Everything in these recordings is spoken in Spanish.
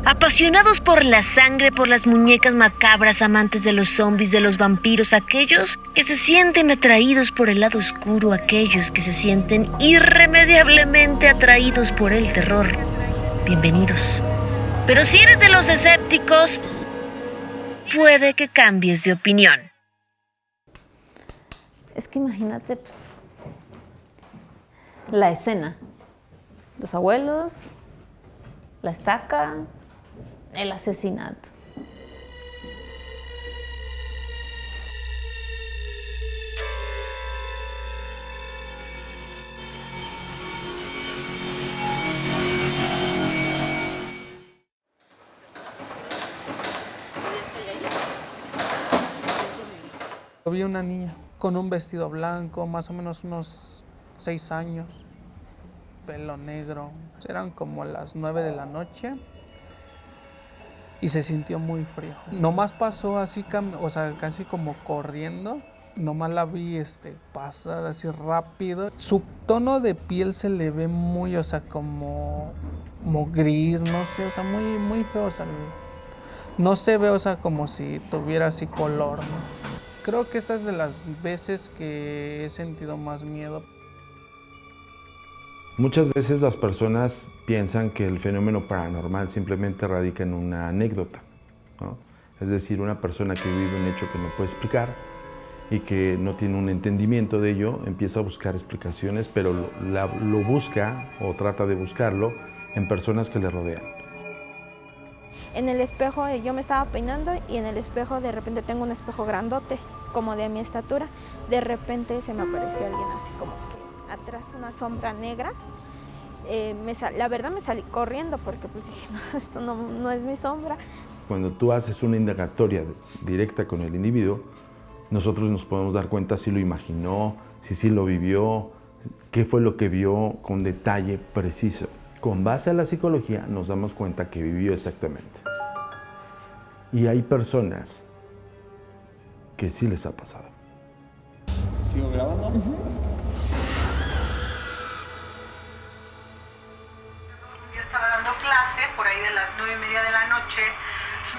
Apasionados por la sangre, por las muñecas macabras, amantes de los zombies, de los vampiros, aquellos que se sienten atraídos por el lado oscuro, aquellos que se sienten irremediablemente atraídos por el terror. Bienvenidos. Pero si eres de los escépticos, puede que cambies de opinión. Es que imagínate, pues, la escena. Los abuelos, la estaca, el asesinato. Vi una niña con un vestido blanco, más o menos unos 6 años, pelo negro. Eran como las 9 de la noche y se sintió muy frío. Nomás pasó así, o sea, casi como corriendo. Nomás la vi pasar así rápido. Su tono de piel se le ve muy, o sea, como gris, no sé, o sea, muy feo. O sea, no se ve, o sea, como si tuviera así color, ¿no? Creo que esa es de las veces que he sentido más miedo. Muchas veces las personas piensan que el fenómeno paranormal simplemente radica en una anécdota, ¿no? Es decir, una persona que vive un hecho que no puede explicar y que no tiene un entendimiento de ello, empieza a buscar explicaciones, pero lo busca o trata de buscarlo en personas que le rodean. En el espejo yo me estaba peinando y en el espejo de repente tengo un espejo grandote, como de mi estatura. De repente se me apareció alguien así como que atrás una sombra negra. La verdad me salí corriendo porque pues dije, no, esto no es mi sombra. Cuando tú haces una indagatoria directa con el individuo, nosotros nos podemos dar cuenta si lo imaginó, si sí lo vivió, qué fue lo que vio con detalle preciso. Con base a la psicología nos damos cuenta que vivió exactamente. Y hay personas que sí les ha pasado. ¿Sigo grabando? Un día estaba dando clase, por ahí de las 9:30 de la noche,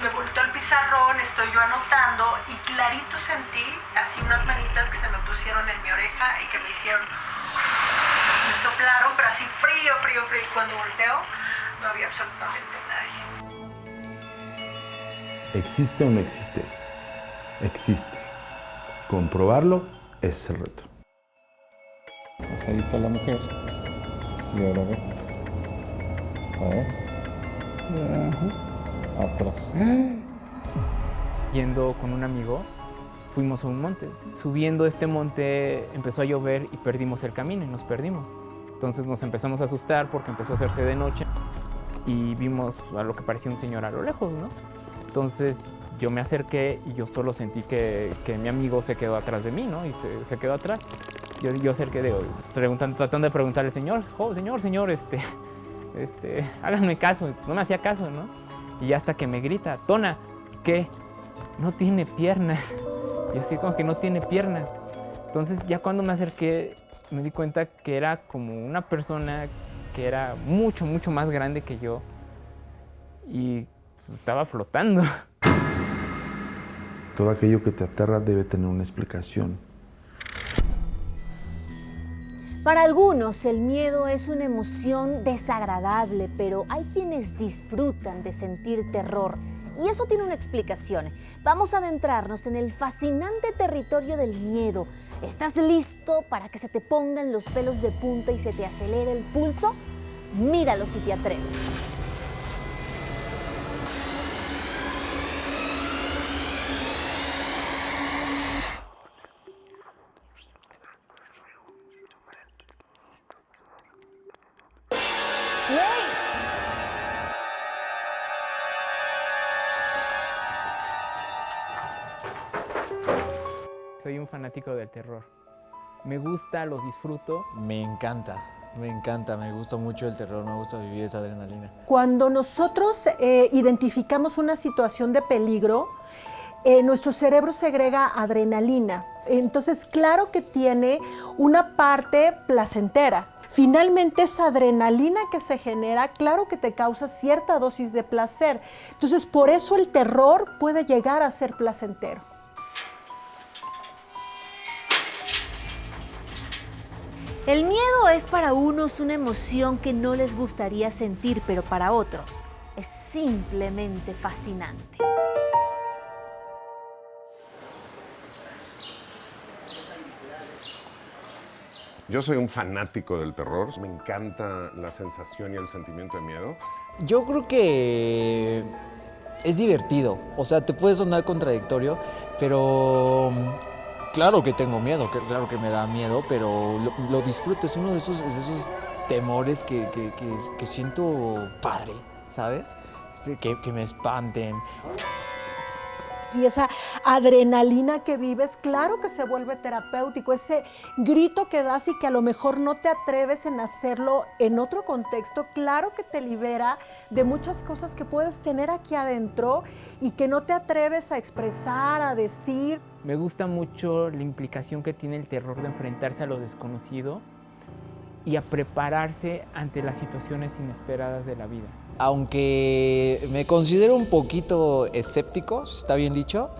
me volteó el pizarrón, estoy yo anotando y clarito sentí así unas manitas que se me pusieron en mi oreja y que me hicieron... Me soplaron, pero así frío. Y cuando volteo, no había absolutamente nadie. ¿Existe o no existe? Existe. Comprobarlo es el reto. Pues ahí está la mujer. Y ahora ve. A ver. Atrás. Yendo con un amigo, fuimos a un monte. Subiendo este monte empezó a llover y perdimos el camino y nos perdimos. Entonces nos empezamos a asustar porque empezó a hacerse de noche y vimos a lo que parecía un señor a lo lejos, ¿no? Entonces yo me acerqué y yo solo sentí que mi amigo se quedó atrás de mí, ¿no? Y se quedó atrás. Yo acerqué tratando de preguntarle, señor, háganme caso. No me hacía caso, ¿no? Y hasta que me grita, Tona, ¿qué? No tiene piernas. Y así como que no tiene piernas. Entonces ya cuando me acerqué me di cuenta que era como una persona que era mucho más grande que yo y pues, estaba flotando. Todo aquello que te aterra debe tener una explicación. Para algunos el miedo es una emoción desagradable, pero hay quienes disfrutan de sentir terror. Y eso tiene una explicación. Vamos a adentrarnos en el fascinante territorio del miedo. ¿Estás listo para que se te pongan los pelos de punta y se te acelere el pulso? Míralo si te atreves. Soy un fanático del terror. Me gusta, lo disfruto. Me encanta, me gusta mucho el terror, me gusta vivir esa adrenalina. Cuando nosotros identificamos una situación de peligro, nuestro cerebro segrega adrenalina. Entonces, claro que tiene una parte placentera. Finalmente, esa adrenalina que se genera, claro que te causa cierta dosis de placer. Entonces, por eso el terror puede llegar a ser placentero. El miedo es para unos una emoción que no les gustaría sentir, pero para otros es simplemente fascinante. Yo soy un fanático del terror, me encanta la sensación y el sentimiento de miedo. Yo creo que es divertido, o sea, te puede sonar contradictorio, pero claro que tengo miedo, claro que me da miedo, pero lo disfruto, es uno de esos temores que siento padre, ¿sabes? Que me espanten. Y esa adrenalina que vives, claro que se vuelve terapéutico. Ese grito que das y que a lo mejor no te atreves en hacerlo en otro contexto, claro que te libera de muchas cosas que puedes tener aquí adentro y que no te atreves a expresar, a decir. Me gusta mucho la implicación que tiene el terror de enfrentarse a lo desconocido y a prepararse ante las situaciones inesperadas de la vida. Aunque me considero un poquito escéptico, está bien dicho,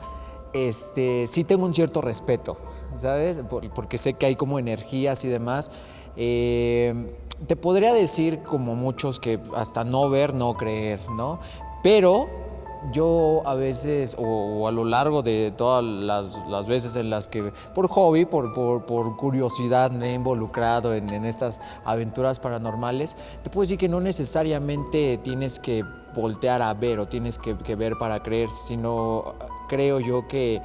sí tengo un cierto respeto, ¿sabes? Porque sé que hay como energías y demás. Te podría decir, como muchos, que hasta no ver, no creer, ¿no? Pero yo a veces, o a lo largo de todas las veces en las que, por hobby, por curiosidad, me he involucrado en estas aventuras paranormales, te puedo decir que no necesariamente tienes que voltear a ver o tienes que ver para creer, sino creo yo que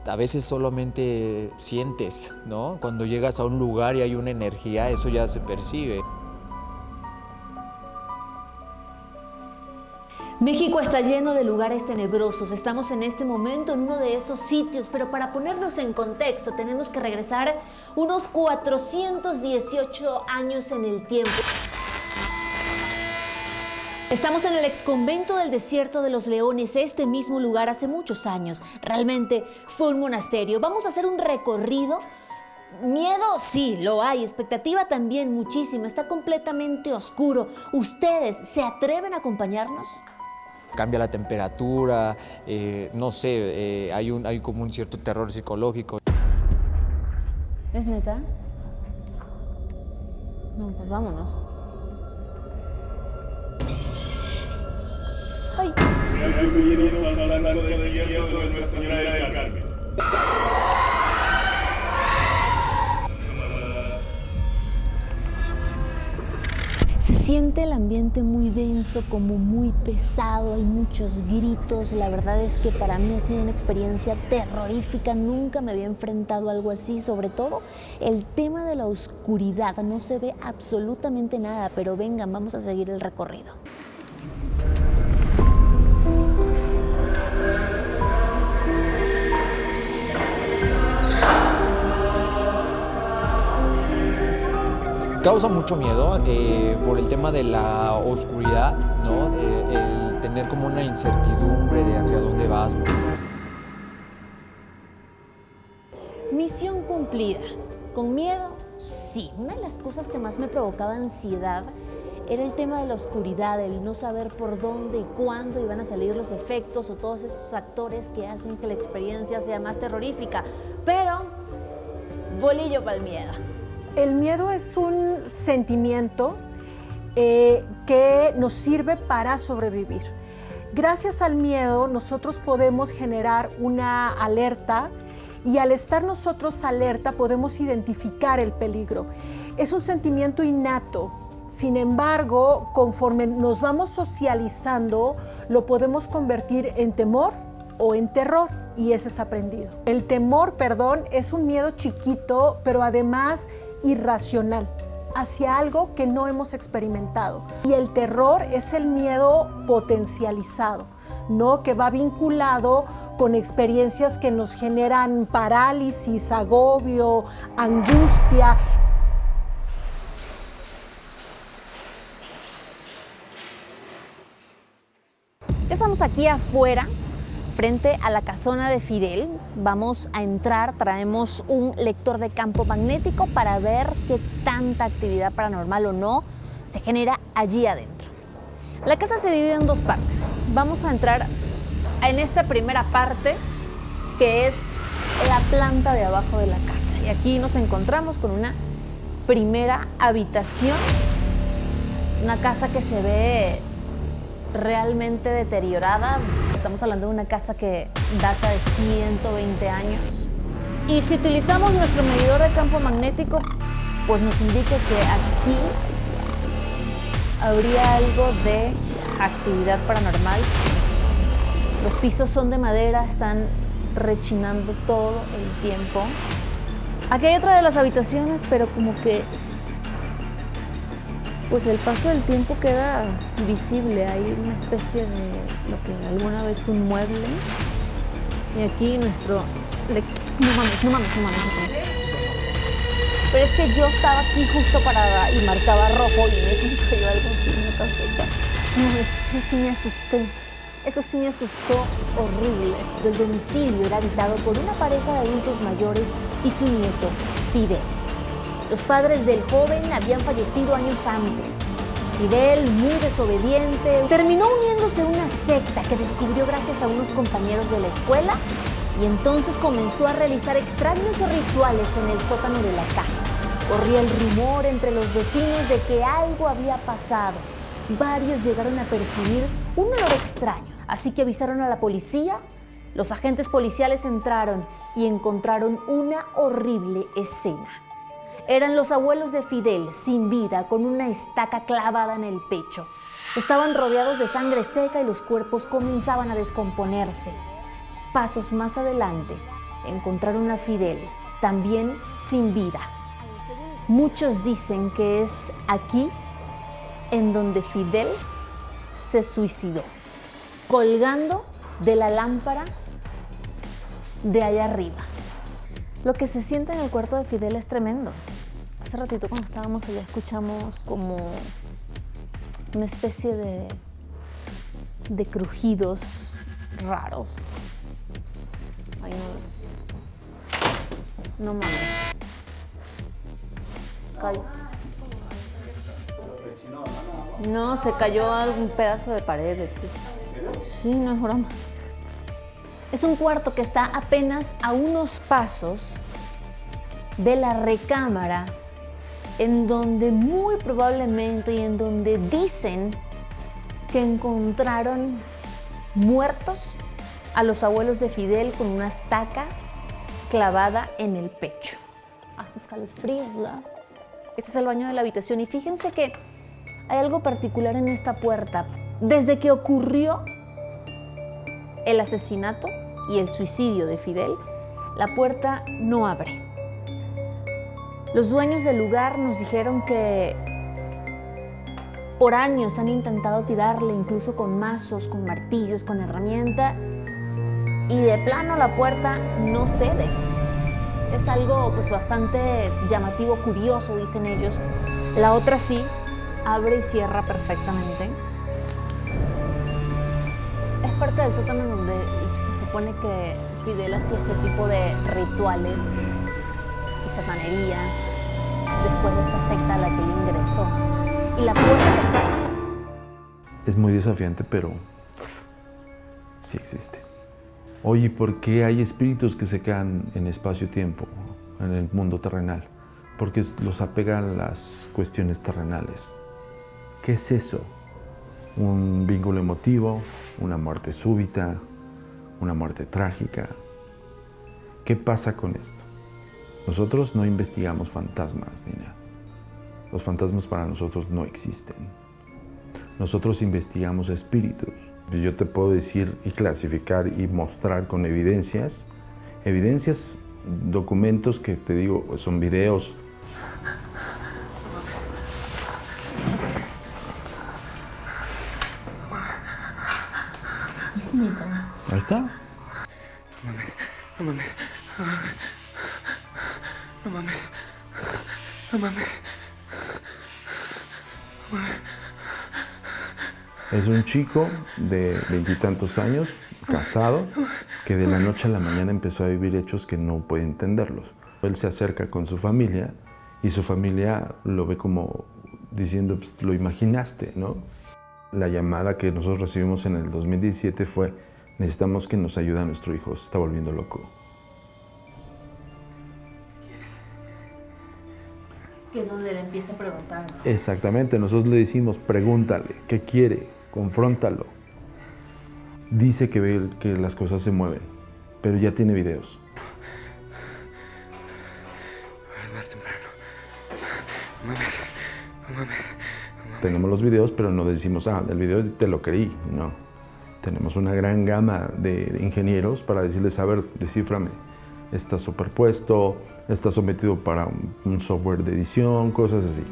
a veces solamente sientes, ¿no? Cuando llegas a un lugar y hay una energía, eso ya se percibe. México está lleno de lugares tenebrosos. Estamos en este momento en uno de esos sitios, pero para ponernos en contexto tenemos que regresar unos 418 años en el tiempo. Estamos en el exconvento del Desierto de los Leones, este mismo lugar hace muchos años. Realmente fue un monasterio. Vamos a hacer un recorrido. Miedo, sí, lo hay. Expectativa también, muchísima. Está completamente oscuro. ¿Ustedes se atreven a acompañarnos? Cambia la temperatura, no sé, hay como un cierto terror psicológico. ¿Es neta? No, pues vámonos. ¡Ay! Se siente el ambiente muy denso, como muy pesado, hay muchos gritos. La verdad es que para mí ha sido una experiencia terrorífica, nunca me había enfrentado a algo así, sobre todo el tema de la oscuridad, no se ve absolutamente nada, pero vengan, vamos a seguir el recorrido. Causa mucho miedo por el tema de la oscuridad, ¿no? El tener como una incertidumbre de hacia dónde vas. Misión cumplida. ¿Con miedo? Sí. Una de las cosas que más me provocaba ansiedad era el tema de la oscuridad, el no saber por dónde y cuándo iban a salir los efectos o todos esos actores que hacen que la experiencia sea más terrorífica. Pero, bolillo para el miedo. El miedo es un sentimiento que nos sirve para sobrevivir. Gracias al miedo nosotros podemos generar una alerta y al estar nosotros alerta podemos identificar el peligro. Es un sentimiento innato. Sin embargo, conforme nos vamos socializando, lo podemos convertir en temor o en terror, y ese es aprendido. El temor, es un miedo chiquito, pero además irracional, hacia algo que no hemos experimentado. Y el terror es el miedo potencializado, ¿no? Que va vinculado con experiencias que nos generan parálisis, agobio, angustia. Ya estamos aquí afuera. frente a la casona de Fidel. Vamos a entrar, traemos un lector de campo magnético para ver qué tanta actividad paranormal o no se genera allí adentro. La casa se divide en dos partes. Vamos a entrar en esta primera parte, que es la planta de abajo de la casa. Y aquí nos encontramos con una primera habitación, una casa que se ve realmente deteriorada. Estamos hablando de una casa que data de 120 años. Y si utilizamos nuestro medidor de campo magnético, pues nos indica que aquí habría algo de actividad paranormal. Los pisos son de madera, están rechinando todo el tiempo. Aquí hay otra de las habitaciones, pero como que pues el paso del tiempo queda visible. Hay una especie de lo que alguna vez fue un mueble. Y aquí nuestro... No mames. Pero es que yo estaba aquí justo parada y marcaba rojo y en eso me cayó algo aquí en la cabeza. No, eso sí me asusté. Eso sí me asustó horrible. El domicilio era habitado por una pareja de adultos mayores y su nieto, Fidel. Los padres del joven habían fallecido años antes. Fidel, muy desobediente, terminó uniéndose a una secta que descubrió gracias a unos compañeros de la escuela y entonces comenzó a realizar extraños rituales en el sótano de la casa. Corría el rumor entre los vecinos de que algo había pasado. Varios llegaron a percibir un olor extraño, así que avisaron a la policía. Los agentes policiales entraron y encontraron una horrible escena. Eran los abuelos de Fidel, sin vida, con una estaca clavada en el pecho. Estaban rodeados de sangre seca y los cuerpos comenzaban a descomponerse. Pasos más adelante, encontraron a Fidel, también sin vida. Muchos dicen que es aquí en donde Fidel se suicidó, colgando de la lámpara de allá arriba. Lo que se siente en el cuarto de Fidel es tremendo. Hace ratito cuando estábamos allá escuchamos como una especie de crujidos raros. Ay, no mames. No, se cayó algún pedazo de pared. Sí, no es broma. Es un cuarto que está apenas a unos pasos de la recámara, en donde muy probablemente y en donde dicen que encontraron muertos a los abuelos de Fidel con una estaca clavada en el pecho. Hasta escalofríos, ¿verdad? Este es el baño de la habitación y fíjense que hay algo particular en esta puerta. Desde que ocurrió el asesinato y el suicidio de Fidel, la puerta no abre. Los dueños del lugar nos dijeron que por años han intentado tirarle, incluso con mazos, con martillos, con herramienta, y de plano la puerta no cede. Es algo pues bastante llamativo, curioso, dicen ellos. La otra sí, abre y cierra perfectamente. Es parte del sótano donde se supone que Fidel hacía este tipo de rituales y satanería después de esta secta a la que él ingresó. Y la puerta que está... Es muy desafiante, pero sí existe. Oye, ¿por qué hay espíritus que se quedan en espacio-tiempo, en el mundo terrenal? Porque los apegan las cuestiones terrenales. ¿Qué es eso? Un vínculo emotivo, una muerte súbita, una muerte trágica. ¿Qué pasa con esto? Nosotros no investigamos fantasmas, Nina. Los fantasmas para nosotros no existen. Nosotros investigamos espíritus. Yo te puedo decir y clasificar y mostrar con evidencias, documentos que te digo, son videos. Es neta. Ahí está. No mames. No mames. No mames. Es un chico de 20 y tantos años, casado, que de la noche a la mañana empezó a vivir hechos que no puede entenderlos. Él se acerca con su familia y su familia lo ve como diciendo, pues, lo imaginaste, ¿no? La llamada que nosotros recibimos en el 2017 fue, necesitamos que nos ayude a nuestro hijo, se está volviendo loco. Que es donde le empieza a preguntar, ¿no? Exactamente, nosotros le decimos, pregúntale, ¿qué quiere? Confróntalo. Dice que ve que las cosas se mueven, pero ya tiene videos. Es más temprano. No mames, no mames. Tenemos los videos, pero no decimos, del video te lo creí, no. Tenemos una gran gama de ingenieros para decirles, a ver, descíframe. Está superpuesto, está sometido para un software de edición, cosas así.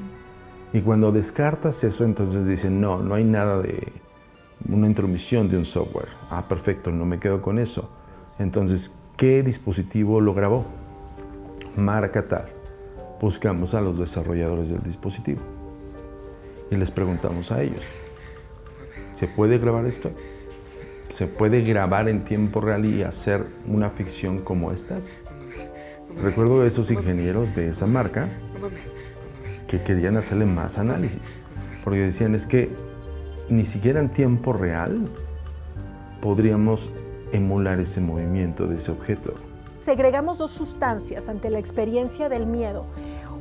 Y cuando descartas eso, entonces dicen, no hay nada de una intromisión de un software. Perfecto, no me quedo con eso. Entonces, ¿qué dispositivo lo grabó? Marca tal. Buscamos a los desarrolladores del dispositivo y les preguntamos a ellos, ¿se puede grabar esto? ¿Se puede grabar en tiempo real y hacer una ficción como estas? Recuerdo a esos ingenieros de esa marca que querían hacerle más análisis, porque decían, es que ni siquiera en tiempo real podríamos emular ese movimiento de ese objeto. Segregamos dos sustancias ante la experiencia del miedo.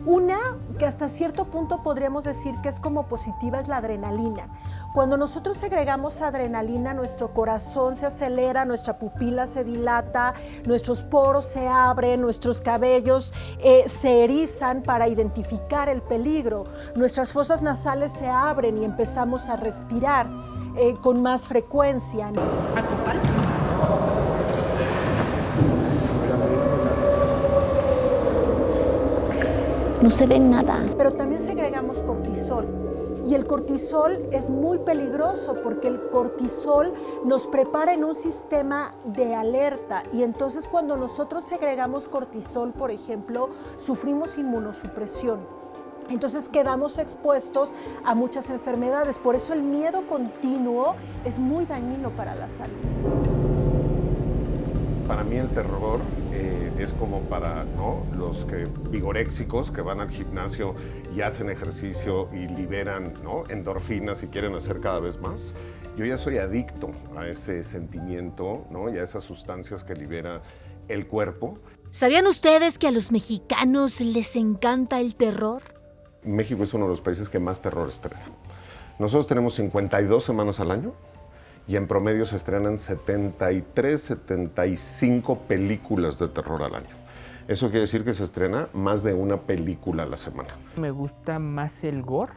Una que hasta cierto punto podríamos decir que es como positiva es la adrenalina. Cuando nosotros segregamos adrenalina, nuestro corazón se acelera, nuestra pupila se dilata, nuestros poros se abren, nuestros cabellos se erizan para identificar el peligro, nuestras fosas nasales se abren y empezamos a respirar con más frecuencia. ¿A copal? No se ve nada. Pero también segregamos cortisol. Y el cortisol es muy peligroso porque el cortisol nos prepara en un sistema de alerta. Y entonces cuando nosotros segregamos cortisol, por ejemplo, sufrimos inmunosupresión. Entonces quedamos expuestos a muchas enfermedades. Por eso el miedo continuo es muy dañino para la salud. Para mí el terror es como para los vigoréxicos que van al gimnasio y hacen ejercicio y liberan endorfinas y quieren hacer cada vez más. Yo ya soy adicto a ese sentimiento, y a esas sustancias que libera el cuerpo. ¿Sabían ustedes que a los mexicanos les encanta el terror? México es uno de los países que más terror estrena. Nosotros tenemos 52 semanas al año. Y en promedio se estrenan 73, 75 películas de terror al año. Eso quiere decir que se estrena más de una película a la semana. Me gusta más el gore,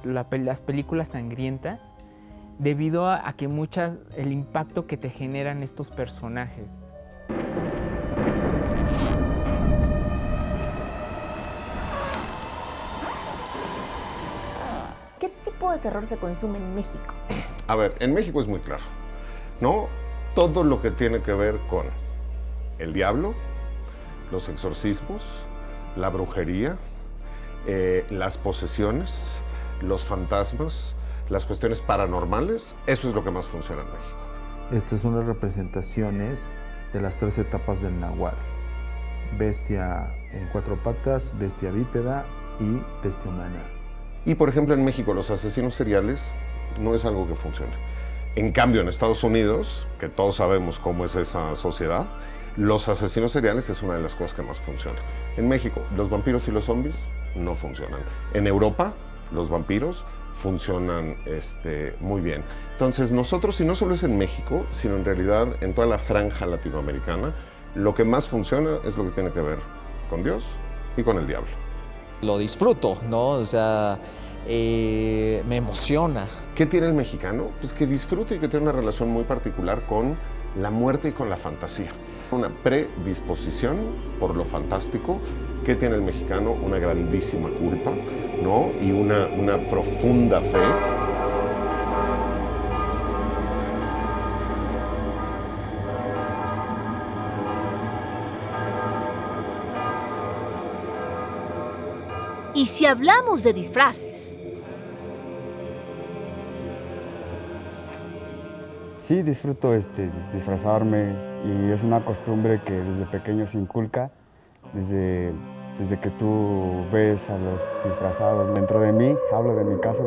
las películas sangrientas, debido a que el impacto que te generan estos personajes. ¿Qué tipo de terror se consume en México? A ver, en México es muy claro, Todo lo que tiene que ver con el diablo, los exorcismos, la brujería, las posesiones, los fantasmas, las cuestiones paranormales, eso es lo que más funciona en México. Estas son las representaciones de las 3 etapas del Nahual. Bestia en 4 patas, bestia bípeda y bestia humana. Y por ejemplo en México los asesinos seriales no es algo que funcione. En cambio en Estados Unidos, que todos sabemos cómo es esa sociedad, los asesinos seriales es una de las cosas que más funciona. En México los vampiros y los zombies no funcionan. En Europa los vampiros funcionan muy bien. Entonces nosotros, y no solo es en México, sino en realidad en toda la franja latinoamericana, lo que más funciona es lo que tiene que ver con Dios y con el diablo. Lo disfruto, O sea, me emociona. ¿Qué tiene el mexicano? Pues que disfruta y que tiene una relación muy particular con la muerte y con la fantasía. Una predisposición por lo fantástico. ¿Qué tiene el mexicano? Una grandísima culpa, Y una profunda fe. Y si hablamos de disfraces, Sí, disfruto disfrazarme y es una costumbre que desde pequeño se inculca, desde que tú ves a los disfrazados. Dentro de mí, hablo de mi caso,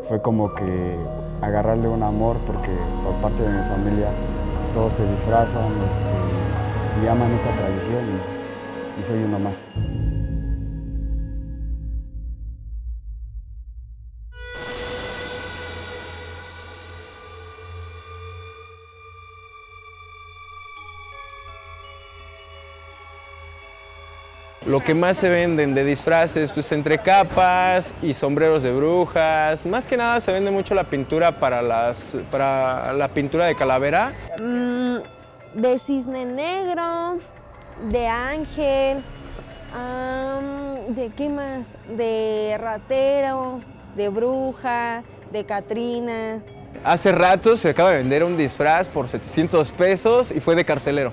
fue como que agarrarle un amor porque por parte de mi familia todos se disfrazan y aman esa tradición y soy uno más. Lo que más se venden de disfraces, pues entre capas y sombreros de brujas. Más que nada se vende mucho la pintura para la pintura de calavera. De cisne negro, de ángel, ¿de qué más? De ratero, de bruja, de catrina. Hace rato se acaba de vender un disfraz por 700 pesos y fue de carcelero.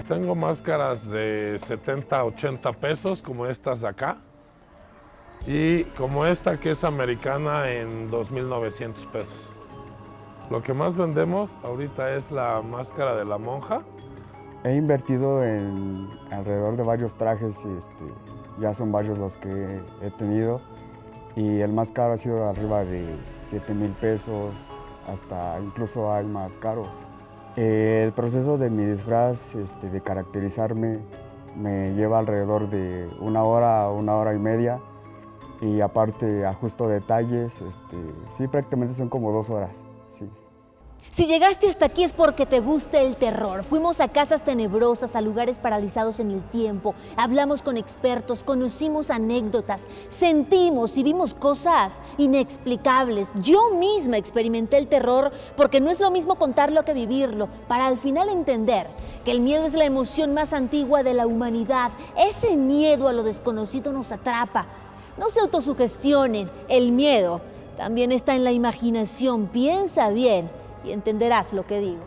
Tengo máscaras de 70, 80 pesos, como estas de acá. Y como esta que es americana en 2,900 pesos. Lo que más vendemos ahorita es la máscara de la monja. He invertido en alrededor de varios trajes y ya son varios los que he tenido. Y el más caro ha sido arriba de 7,000 pesos, hasta incluso hay más caros. El proceso de mi disfraz, de caracterizarme, me lleva alrededor de 1 hora a 1 hora y media y aparte ajusto detalles, sí, prácticamente son como 2 horas, sí. Si llegaste hasta aquí es porque te gusta el terror. Fuimos a casas tenebrosas, a lugares paralizados en el tiempo, hablamos con expertos, conocimos anécdotas, sentimos y vimos cosas inexplicables. Yo misma experimenté el terror porque no es lo mismo contarlo que vivirlo, para al final entender que el miedo es la emoción más antigua de la humanidad. Ese miedo a lo desconocido nos atrapa. No se autosugestionen, el miedo también está en la imaginación. Piensa bien y entenderás lo que digo.